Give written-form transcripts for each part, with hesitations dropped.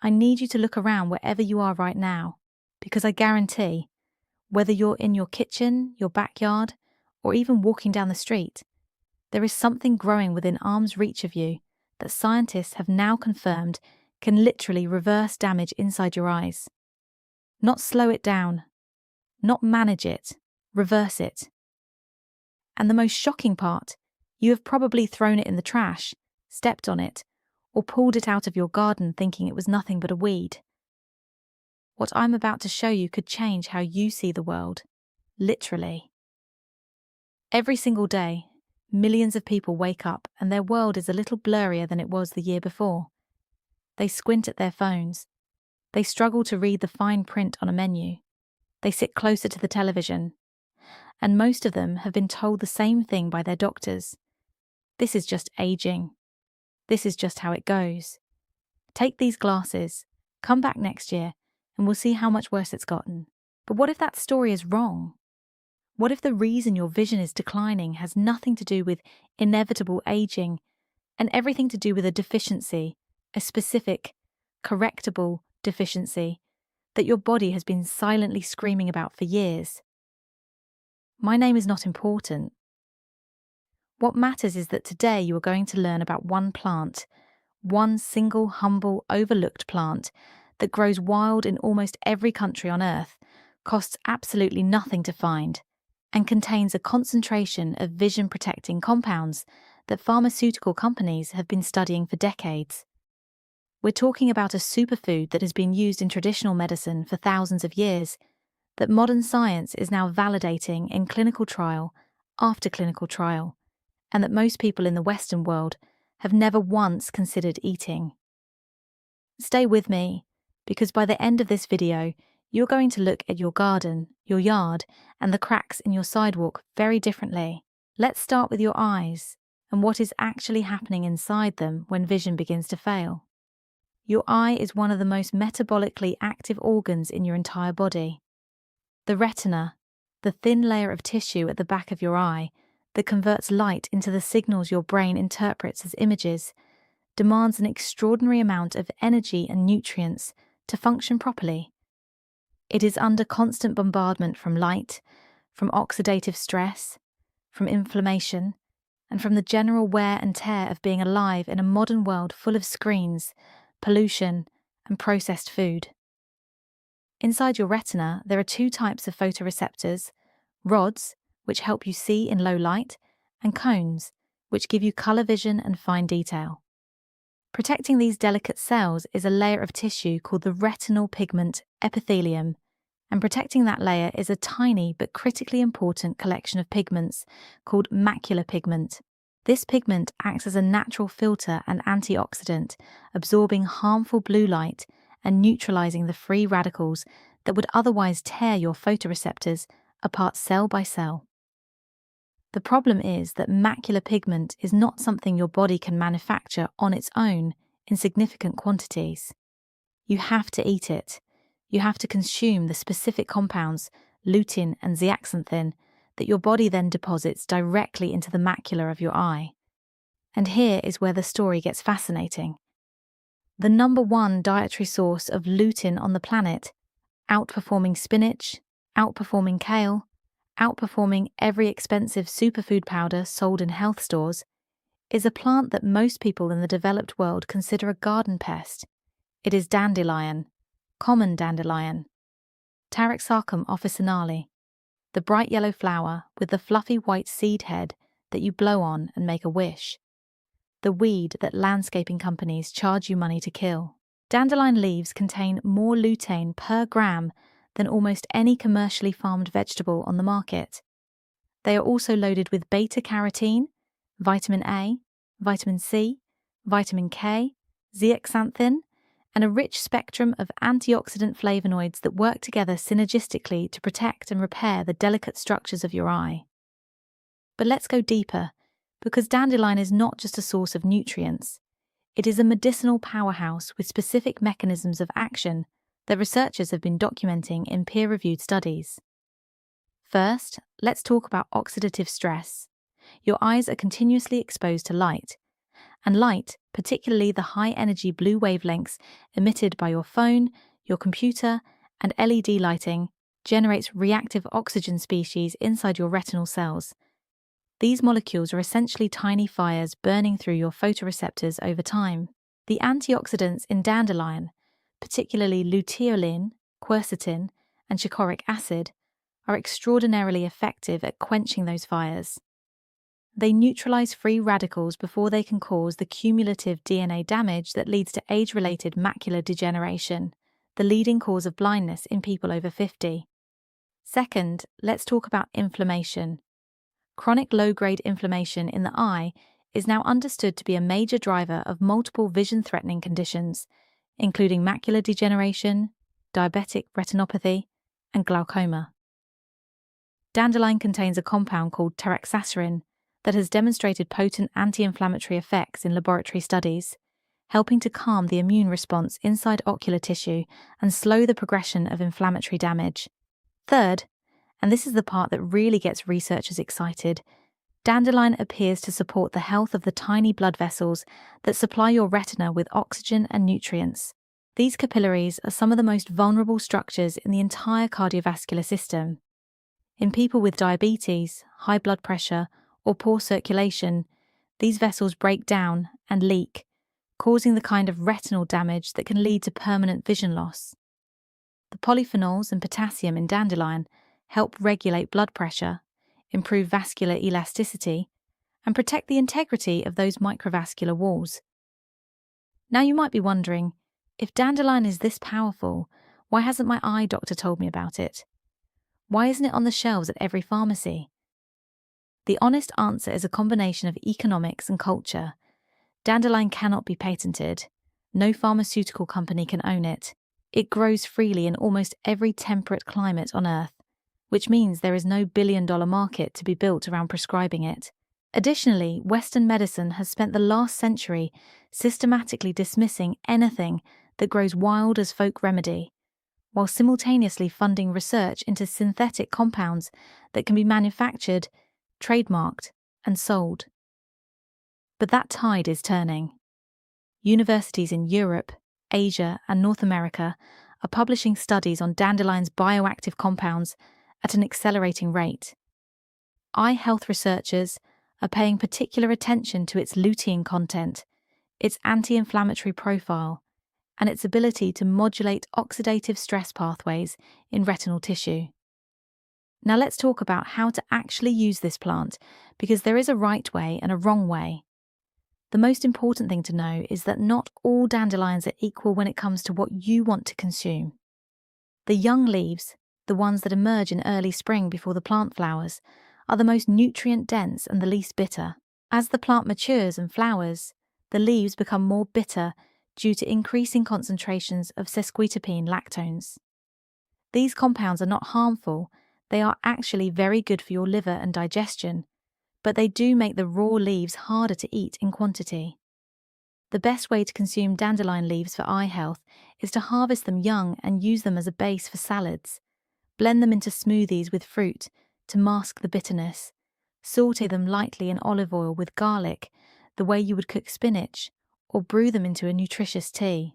I need you to look around wherever you are right now, because I guarantee, whether you're in your kitchen, your backyard, or even walking down the street, there is something growing within arm's reach of you that scientists have now confirmed can literally reverse damage inside your eyes. Not slow it down, not manage it, reverse it. And the most shocking part, you have probably thrown it in the trash, stepped on it, or pulled it out of your garden thinking it was nothing but a weed. What I'm about to show you could change how you see the world, literally. Every single day, millions of people wake up and their world is a little blurrier than it was the year before. They squint at their phones. They struggle to read the fine print on a menu. They sit closer to the television. And most of them have been told the same thing by their doctors. This is just aging. This is just how it goes. Take these glasses, come back next year, and we'll see how much worse it's gotten. But what if that story is wrong? What if the reason your vision is declining has nothing to do with inevitable aging and everything to do with a deficiency, a specific, correctable deficiency that your body has been silently screaming about for years? My name is not important. What matters is that today you are going to learn about one plant, one single, humble, overlooked plant that grows wild in almost every country on Earth, costs absolutely nothing to find, and contains a concentration of vision-protecting compounds that pharmaceutical companies have been studying for decades. We're talking about a superfood that has been used in traditional medicine for thousands of years, that modern science is now validating in clinical trial after clinical trial, and that most people in the Western world have never once considered eating. Stay with me, because by the end of this video, you're going to look at your garden, your yard, and the cracks in your sidewalk very differently. Let's start with your eyes and what is actually happening inside them when vision begins to fail. Your eye is one of the most metabolically active organs in your entire body. The retina, the thin layer of tissue at the back of your eye that converts light into the signals your brain interprets as images, demands an extraordinary amount of energy and nutrients to function properly. It is under constant bombardment from light, from oxidative stress, from inflammation, and from the general wear and tear of being alive in a modern world full of screens, pollution, and processed food. Inside your retina, there are two types of photoreceptors: rods, which help you see in low light, and cones, which give you color vision and fine detail. Protecting these delicate cells is a layer of tissue called the retinal pigment epithelium, and protecting that layer is a tiny but critically important collection of pigments called macular pigment. This pigment acts as a natural filter and antioxidant, absorbing harmful blue light and neutralizing the free radicals that would otherwise tear your photoreceptors apart cell by cell. The problem is that macular pigment is not something your body can manufacture on its own in significant quantities. You have to eat it. You have to consume the specific compounds, lutein and zeaxanthin, that your body then deposits directly into the macula of your eye. And here is where the story gets fascinating. The number one dietary source of lutein on the planet, outperforming spinach, outperforming kale, outperforming every expensive superfood powder sold in health stores, is a plant that most people in the developed world consider a garden pest. It is dandelion, common dandelion, Taraxacum officinale, the bright yellow flower with the fluffy white seed head that you blow on and make a wish. The weed that landscaping companies charge you money to kill. Dandelion leaves contain more lutein per gram than almost any commercially farmed vegetable on the market. They are also loaded with beta-carotene, vitamin A, vitamin C, vitamin K, zeaxanthin, and a rich spectrum of antioxidant flavonoids that work together synergistically to protect and repair the delicate structures of your eye. But let's go deeper, because dandelion is not just a source of nutrients. It is a medicinal powerhouse with specific mechanisms of action that researchers have been documenting in peer-reviewed studies. First, let's talk about oxidative stress. Your eyes are continuously exposed to light, And light, particularly the high-energy blue wavelengths emitted by your phone, your computer, and LED lighting, generates reactive oxygen species inside your retinal cells. These molecules are essentially tiny fires burning through your photoreceptors over time. The antioxidants in dandelion, particularly luteolin, quercetin, and chicorric acid, are extraordinarily effective at quenching those fires. They neutralize free radicals before they can cause the cumulative DNA damage that leads to age-related macular degeneration, the leading cause of blindness in people over 50. Second, let's talk about inflammation. Chronic low-grade inflammation in the eye is now understood to be a major driver of multiple vision-threatening conditions, including macular degeneration, diabetic retinopathy, and glaucoma. Dandelion contains a compound called taraxacerin that has demonstrated potent anti-inflammatory effects in laboratory studies, helping to calm the immune response inside ocular tissue and slow the progression of inflammatory damage. Third, and this is the part that really gets researchers excited, dandelion appears to support the health of the tiny blood vessels that supply your retina with oxygen and nutrients. These capillaries are some of the most vulnerable structures in the entire cardiovascular system. In people with diabetes, high blood pressure, or poor circulation, these vessels break down and leak, causing the kind of retinal damage that can lead to permanent vision loss. The polyphenols and potassium in dandelion help regulate blood pressure, improve vascular elasticity, and protect the integrity of those microvascular walls. Now you might be wondering, if dandelion is this powerful, why hasn't my eye doctor told me about it? Why isn't it on the shelves at every pharmacy? The honest answer is a combination of economics and culture. Dandelion cannot be patented. No pharmaceutical company can own it. It grows freely in almost every temperate climate on Earth, which means there is no billion-dollar market to be built around prescribing it. Additionally, Western medicine has spent the last century systematically dismissing anything that grows wild as folk remedy, while simultaneously funding research into synthetic compounds that can be manufactured, trademarked, and sold. But that tide is turning. Universities in Europe, Asia, and North America are publishing studies on dandelion's bioactive compounds at an accelerating rate. Eye health researchers are paying particular attention to its lutein content, its anti-inflammatory profile, and its ability to modulate oxidative stress pathways in retinal tissue. Now let's talk about how to actually use this plant, because there is a right way and a wrong way. The most important thing to know is that not all dandelions are equal when it comes to what you want to consume. The young leaves, the ones that emerge in early spring before the plant flowers, are the most nutrient-dense and the least bitter. As the plant matures and flowers, the leaves become more bitter due to increasing concentrations of sesquiterpene lactones. These compounds are not harmful. They are actually very good for your liver and digestion, but they do make the raw leaves harder to eat in quantity. The best way to consume dandelion leaves for eye health is to harvest them young and use them as a base for salads. Blend them into smoothies with fruit to mask the bitterness. Saute them lightly in olive oil with garlic, the way you would cook spinach, or brew them into a nutritious tea.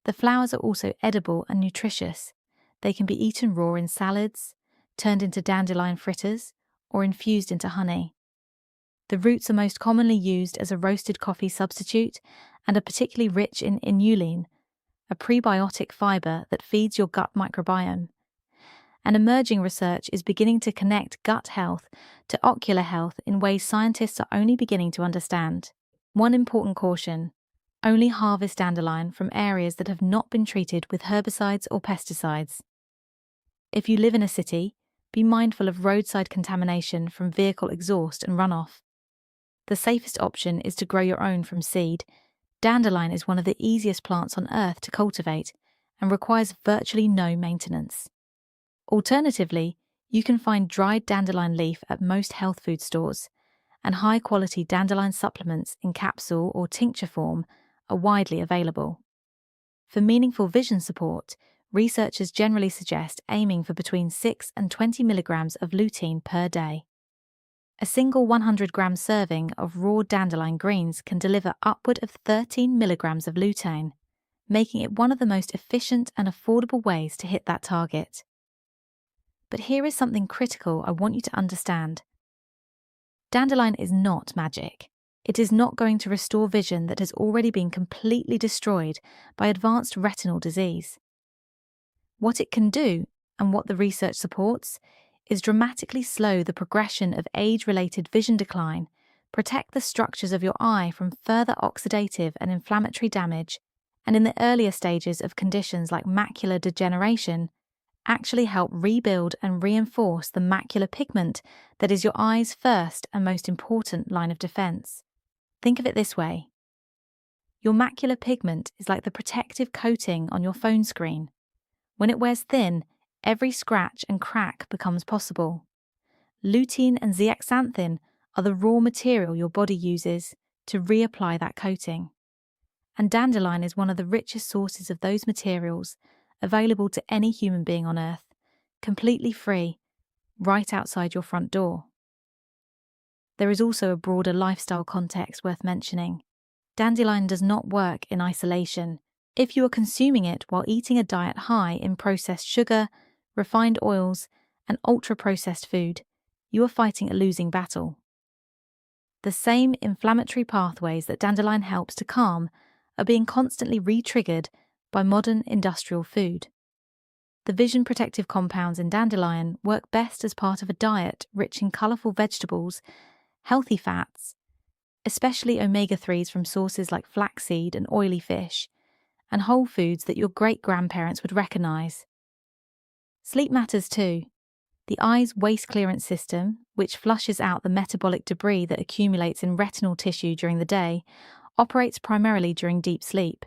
The flowers are also edible and nutritious. They can be eaten raw in salads, turned into dandelion fritters, or infused into honey. The roots are most commonly used as a roasted coffee substitute and are particularly rich in inulin, a prebiotic fiber that feeds your gut microbiome. And emerging research is beginning to connect gut health to ocular health in ways scientists are only beginning to understand. One important caution: only harvest dandelion from areas that have not been treated with herbicides or pesticides. If you live in a city, be mindful of roadside contamination from vehicle exhaust and runoff. The safest option is to grow your own from seed. Dandelion is one of the easiest plants on earth to cultivate and requires virtually no maintenance. Alternatively, you can find dried dandelion leaf at most health food stores, and high-quality dandelion supplements in capsule or tincture form are widely available. For meaningful vision support, researchers generally suggest aiming for between 6 and 20 milligrams of lutein per day. A single 100-gram serving of raw dandelion greens can deliver upward of 13 milligrams of lutein, making it one of the most efficient and affordable ways to hit that target. But here is something critical I want you to understand. Dandelion is not magic. It is not going to restore vision that has already been completely destroyed by advanced retinal disease. What it can do, and what the research supports, is dramatically slow the progression of age-related vision decline, protect the structures of your eye from further oxidative and inflammatory damage, and in the earlier stages of conditions like macular degeneration, actually help rebuild and reinforce the macular pigment that is your eye's first and most important line of defense. Think of it this way. Your macular pigment is like the protective coating on your phone screen. When it wears thin, every scratch and crack becomes possible. Lutein and zeaxanthin are the raw material your body uses to reapply that coating. And dandelion is one of the richest sources of those materials available to any human being on Earth, completely free, right outside your front door. There is also a broader lifestyle context worth mentioning. Dandelion does not work in isolation. If you are consuming it while eating a diet high in processed sugar, refined oils, and ultra-processed food, you are fighting a losing battle. The same inflammatory pathways that dandelion helps to calm are being constantly re-triggered by modern industrial food. The vision protective compounds in dandelion work best as part of a diet rich in colourful vegetables, healthy fats, especially omega-3s from sources like flaxseed and oily fish, and whole foods that your great-grandparents would recognise. Sleep matters too. The eye's waste clearance system, which flushes out the metabolic debris that accumulates in retinal tissue during the day, operates primarily during deep sleep.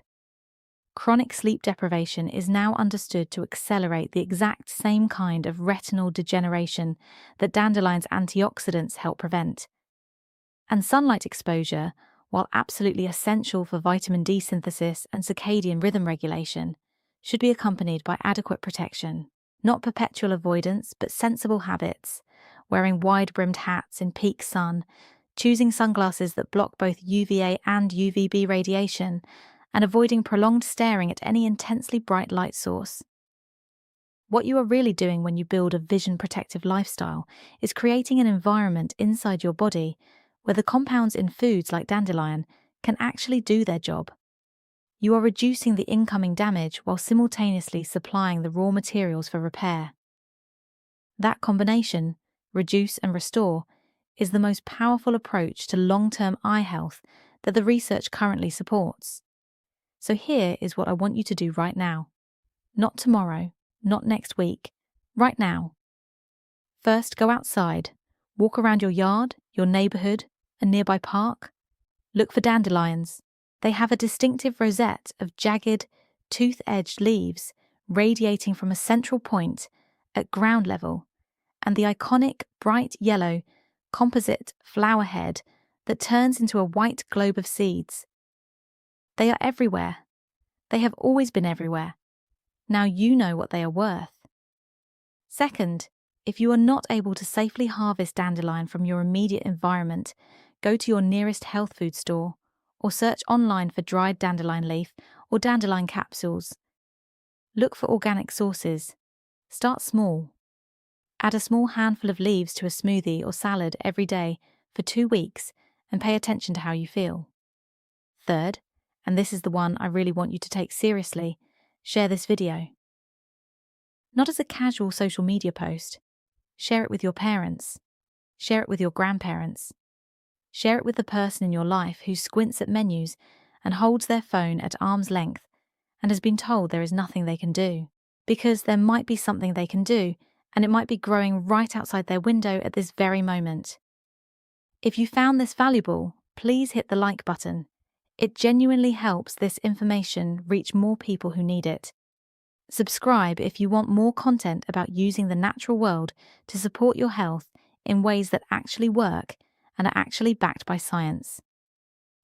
Chronic sleep deprivation is now understood to accelerate the exact same kind of retinal degeneration that dandelion's antioxidants help prevent. And sunlight exposure, while absolutely essential for vitamin D synthesis and circadian rhythm regulation, should be accompanied by adequate protection. Not perpetual avoidance, but sensible habits, wearing wide-brimmed hats in peak sun, choosing sunglasses that block both UVA and UVB radiation, and avoiding prolonged staring at any intensely bright light source. What you are really doing when you build a vision-protective lifestyle is creating an environment inside your body where the compounds in foods like dandelion can actually do their job. You are reducing the incoming damage while simultaneously supplying the raw materials for repair. That combination, reduce and restore, is the most powerful approach to long-term eye health that the research currently supports. So here is what I want you to do right now. Not tomorrow, not next week, right now. First, go outside, walk around your yard, your neighbourhood, a nearby park. Look for dandelions. They have a distinctive rosette of jagged, tooth-edged leaves radiating from a central point at ground level, and the iconic bright yellow composite flower head that turns into a white globe of seeds. They are everywhere. They have always been everywhere. Now you know what they are worth. Second, if you are not able to safely harvest dandelion from your immediate environment, go to your nearest health food store or search online for dried dandelion leaf or dandelion capsules. Look for organic sources. Start small. Add a small handful of leaves to a smoothie or salad every day for 2 weeks and pay attention to how you feel. Third, and this is the one I really want you to take seriously, share this video. Not as a casual social media post. Share it with your parents. Share it with your grandparents. Share it with the person in your life who squints at menus and holds their phone at arm's length and has been told there is nothing they can do. Because there might be something they can do, and it might be growing right outside their window at this very moment. If you found this valuable, please hit the like button. It genuinely helps this information reach more people who need it. Subscribe if you want more content about using the natural world to support your health in ways that actually work and are actually backed by science.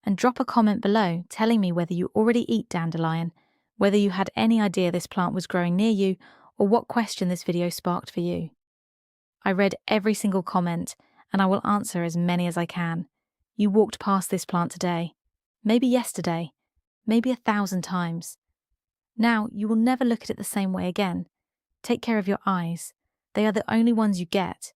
And drop a comment below telling me whether you already eat dandelion, whether you had any idea this plant was growing near you, or what question this video sparked for you. I read every single comment, and I will answer as many as I can. You walked past this plant today, maybe yesterday, maybe 1,000 times. Now, you will never look at it the same way again. Take care of your eyes. They are the only ones you get.